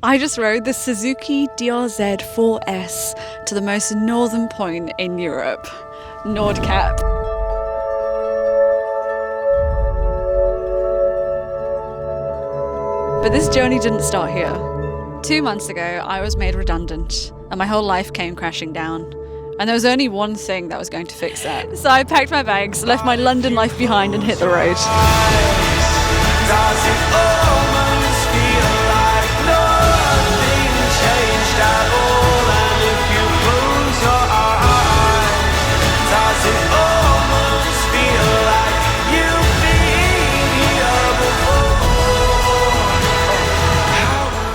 I just rode the Suzuki DR-Z4S to the most northern point in Europe, Nordkapp. But this journey didn't start here. 2 months ago, I was made redundant and my whole life came crashing down. And there was only one thing that was going to fix that. So I packed my bags, left my London life behind and hit the road.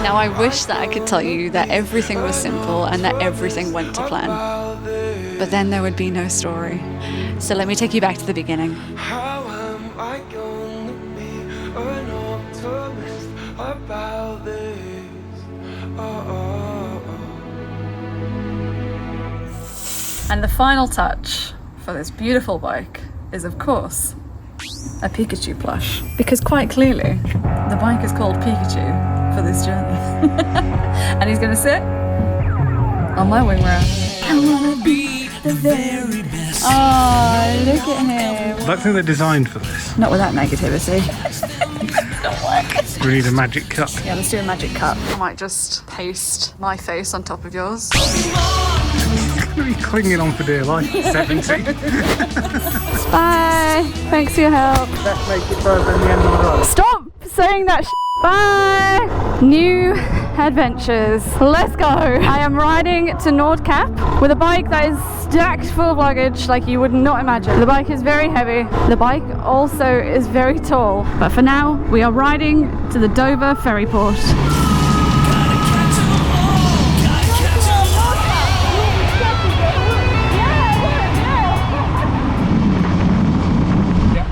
Now I wish that I could tell you that everything was simple and that everything went to plan. But then there would be no story. So let me take you back to the beginning. How am I gonna be an optimist about this? And the final touch for this beautiful bike is, of course, a Pikachu plush. Because quite clearly, the bike is called Pikachu for this journey. And he's gonna sit on my wing rail. I wanna be the very best. Oh, look at him. I don't think they're designed for this. Not with that negativity. Don't work. We need a magic cut. Yeah, let's do a magic cut. I might just paste my face on top of yours. It's going to be clinging on for dear life. 70. Bye. Thanks for your help. Let's make it further than the end of the road. Stop saying that shit. Bye. New adventures. Let's go. I am riding to Nordkapp with a bike that is stacked full of luggage like you would not imagine. The bike is very heavy. The bike also is very tall. But for now, we are riding to the Dover ferry port.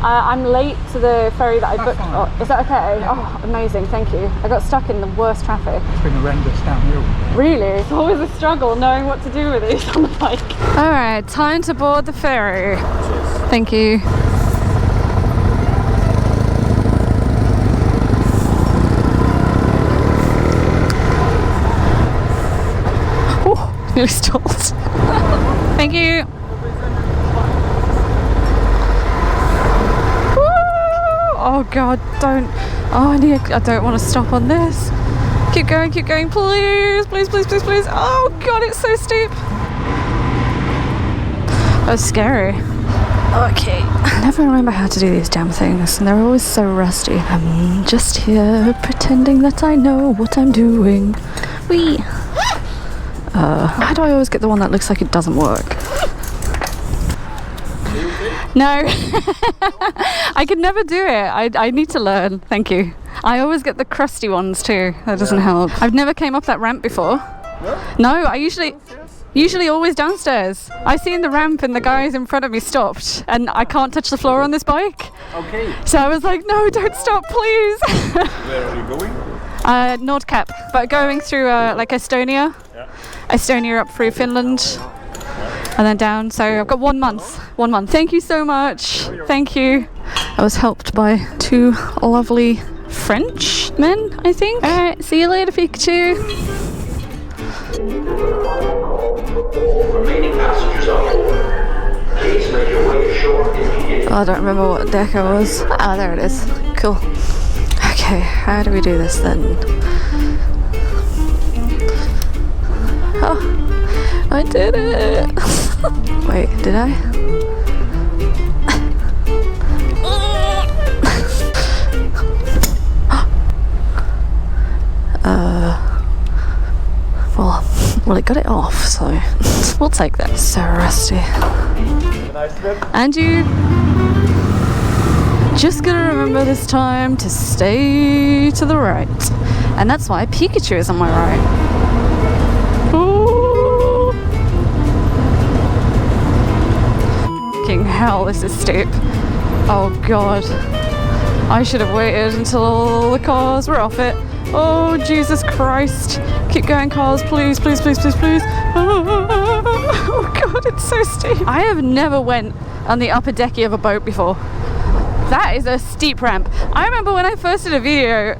I'm late to the ferry that I booked. Oh, is that okay? Oh, amazing, thank you. I got stuck in the worst traffic. It's been horrendous downhill. Really? It's always a struggle knowing what to do with these on the bike. All right, time to board the ferry. Cheers. Thank you. Oh, nearly stalled. Thank you. Oh God, don't. Oh, I don't want to stop on this. Keep going, please, please, please, please, please. Oh God, it's so steep. That was scary. Okay, I never remember how to do these damn things, and they're always so rusty. I'm just here pretending that I know what I'm doing. Whee! Why do I always get the one that looks like it doesn't work? No, I could never do it. I need to learn. Thank you. I always get the crusty ones too. That doesn't help. I've never came up that ramp before. No, I usually always downstairs. I seen the ramp and the guys in front of me stopped, and I can't touch the floor on this bike. Okay. So I was like, no, don't stop, please. Where are you going? Nordkapp, but going through like Estonia. Yeah. Estonia up through Finland. And then down, so I've got 1 month. 1 month. Thank you so much. Thank you. I was helped by 2 lovely French men, I think. Alright, see you later, Pikachu. Remaining passengers on board. Please make your way ashore immediately. I don't remember what deck I was. Ah, there it is. Cool. Okay, how do we do this then? Oh. I did it! Wait, did I? Well, it got it off, so we'll take that. So rusty. Nice trip. And you just gotta remember this time to stay to the right. And that's why Pikachu is on my right. Hell, this is steep. Oh God, I should have waited until all the cars were off it. Oh Jesus Christ, keep going cars, please, please, please, please, please. Oh God, it's so steep. I have never went on the upper decky of a boat before. That is a steep ramp. I remember when I first did a video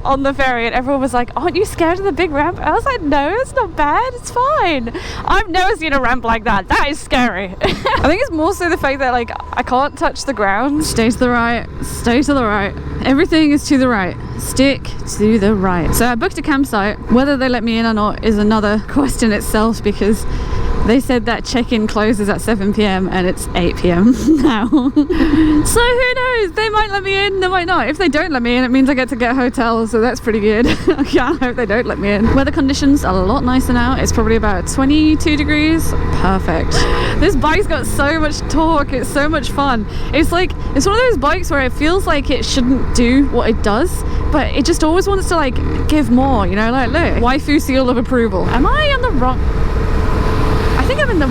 on the ferry, and everyone was like, aren't you scared of the big ramp? I was like, no, it's not bad, it's fine. I've never seen a ramp like that. That is scary. I think it's more so the fact that like I can't touch the ground. Stay to the right, stay to the right. Everything is to the right. Stick to the right. So I booked a campsite. Whether they let me in or not is another question itself, because they said that check-in closes at 7 p.m. and it's 8 p.m. now. So who knows? They might let me in, they might not. If they don't let me in, it means I get to get a hotel, so that's pretty good. Yeah, I hope they don't let me in. Weather conditions are a lot nicer now. It's probably about 22 degrees. Perfect. This bike's got so much torque. It's so much fun. It's like, it's one of those bikes where it feels like it shouldn't do what it does, but it just always wants to like give more, you know, like look, waifu seal of approval. Am I on the wrong? I think I'm in the...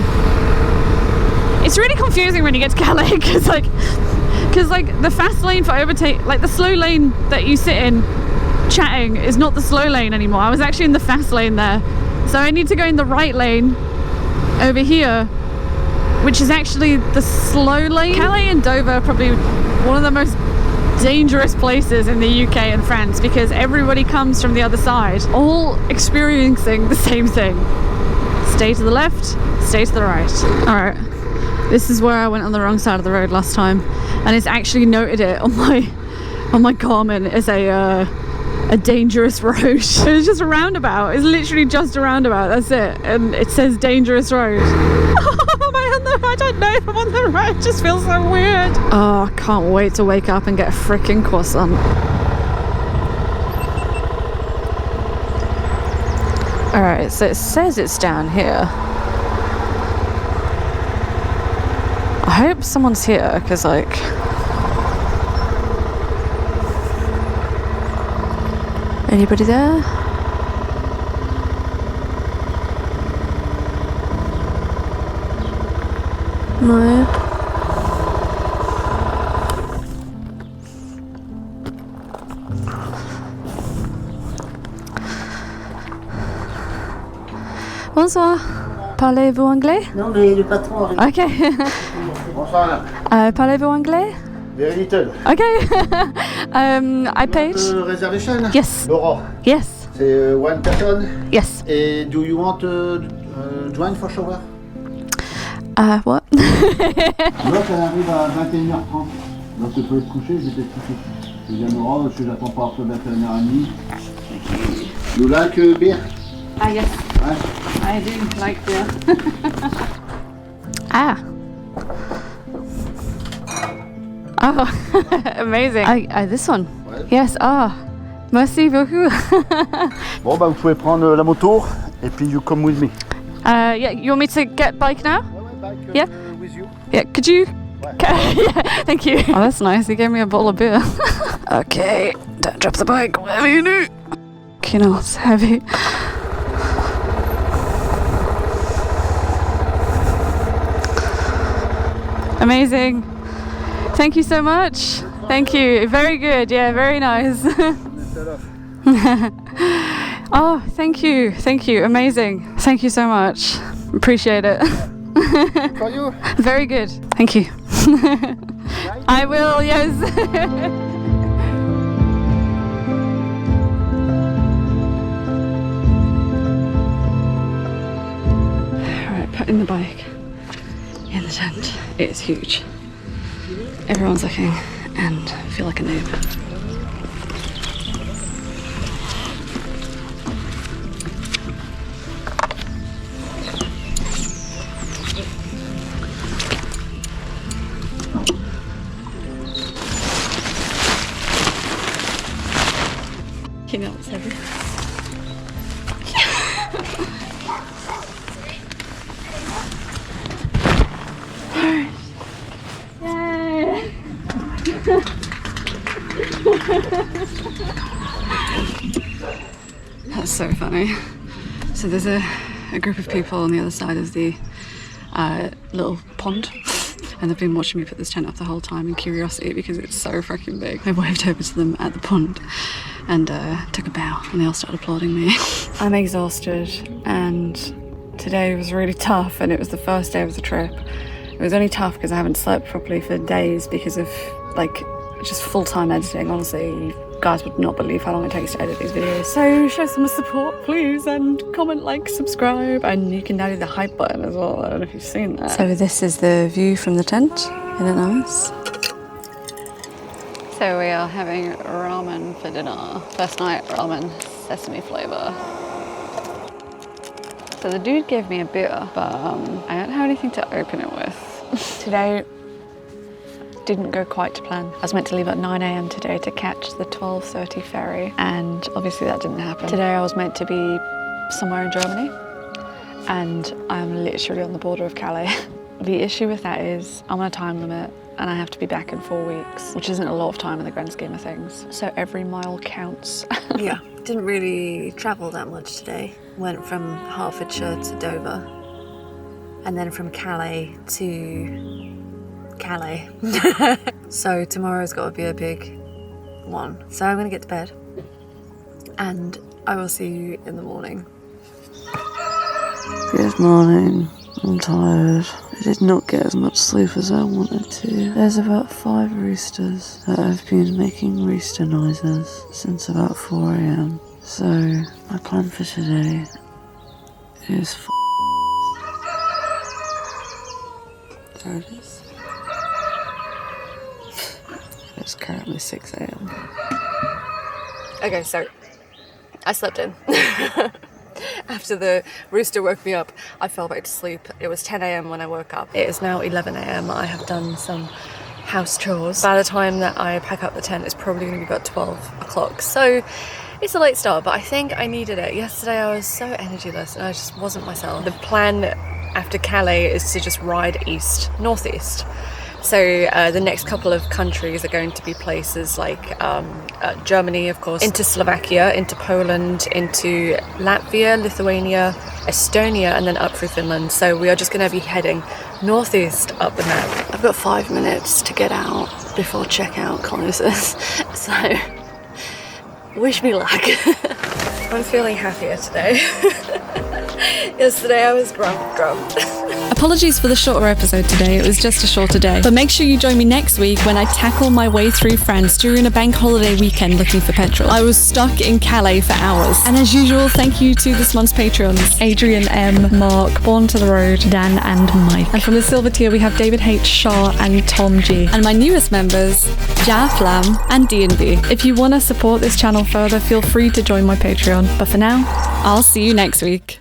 It's really confusing when you get to Calais, because like the fast lane for overtake, like the slow lane that you sit in chatting is not the slow lane anymore. I was actually in the fast lane there, so I need to go in the right lane over here, which is actually the slow lane. Calais and Dover are probably one of the most dangerous places in the UK and France, because everybody comes from the other side, all experiencing the same thing. Stay to the left, stay to the right. All right, this is where I went on the wrong side of the road last time, and it's actually noted it on my Garmin as a dangerous road. It's just a roundabout. It's literally just a roundabout. That's it, and it says dangerous road. I don't know if I'm on the right. It just feels so weird. Oh, I can't wait to wake up and get a freaking croissant. Alright, so it says it's down here. I hope someone's here, because like... Anybody there? No. Bonsoir. Parlez-vous anglais? Non, mais le patron... Ok. Bonsoir. Parlez-vous anglais? Very little. Okay. I paid. Reservation? Yes. Laurent. Yes. C'est one person? Yes. Et do you want join for shower? What? L'autre, elle arrive à 21h30. Donc tu peux te coucher, je vais te coucher. Je viens Laurent, parce que j'attends pas après 21h30. You like beer? Ah, yes. Ouais. I do like beer. Ah. Oh, amazing. This one? Ouais. Yes, merci beaucoup. Bon, bah vous pouvez prendre la moto, et puis you come with me. Yeah, you want me to get bike now? Bike, Yeah. With you. Yeah, could you? Ouais. Yeah, thank you. Oh, that's nice. He gave me a bottle of beer. Okay, don't drop the bike, whatever you do. You know, it's heavy. Amazing. Thank you so much. Thank you. Very good. Yeah, very nice. Oh, thank you. Thank you. Amazing. Thank you so much. Appreciate it. For you. Very good. Thank you. I will, yes. Alright, putting the bike in the tent. It is huge. Everyone's looking and I feel like a noob. You know it's heavy. Yay! That's so funny. So there's a group of people on the other side of the little pond, and they've been watching me put this tent up the whole time in curiosity because it's so freaking big. I waved over to them at the pond and took a bow, and they all started applauding me. I'm exhausted, and today was really tough, and it was the first day of the trip. It was only tough because I haven't slept properly for days because of like just full-time editing. Honestly, guys would not believe how long it takes to edit these videos. So show some support, please, and comment, like, subscribe, and you can now do the hype button as well. I don't know if you've seen that. So this is the view from the tent. Isn't it nice? So we are having ramen for dinner. First night ramen, sesame flavour. So the dude gave me a beer, but I don't have anything to open it with. Today didn't go quite to plan. I was meant to leave at 9 AM today to catch the 12:30 ferry, and obviously that didn't happen. Today I was meant to be somewhere in Germany, and I'm literally on the border of Calais. The issue with that is I'm on a time limit, and I have to be back in 4 weeks, which isn't a lot of time in the grand scheme of things. So every mile counts. Yeah, didn't really travel that much today. Went from Hertfordshire to Dover, and then from Calais to Calais. So tomorrow's got to be a big one. So I'm gonna get to bed, and I will see you in the morning. Good morning. I'm tired. I did not get as much sleep as I wanted to. There's about 5 roosters that have been making rooster noises since about 4 AM. So my plan for today is there it is. It's currently 6 AM. Okay, so I slept in. After the rooster woke me up, I fell back to sleep. It was 10 AM when I woke up. It is now 11 AM. I have done some house chores. By the time that I pack up the tent, it's probably going to be about 12 o'clock. So it's a late start, but I think I needed it. Yesterday I was so energyless and I just wasn't myself. The plan after Calais is to just ride east, northeast. So the next couple of countries are going to be places like Germany, of course, into Slovakia, into Poland, into Latvia, Lithuania, Estonia, and then up through Finland. So we are just going to be heading northeast up the map. I've got 5 minutes to get out before checkout closes. So wish me luck. I'm feeling happier today. Yesterday I was drunk. Apologies for the shorter episode today, it was just a shorter day. But make sure you join me next week when I tackle my way through France during a bank holiday weekend looking for petrol. I was stuck in Calais for hours. And as usual, thank you to this month's patrons: Adrian M, Mark, Born to the Road, Dan and Mike. And from the silver tier we have David H, Shaw and Tom G. And my newest members, Ja Flam and D&B. If you want to support this channel further, feel free to join my Patreon. But for now, I'll see you next week.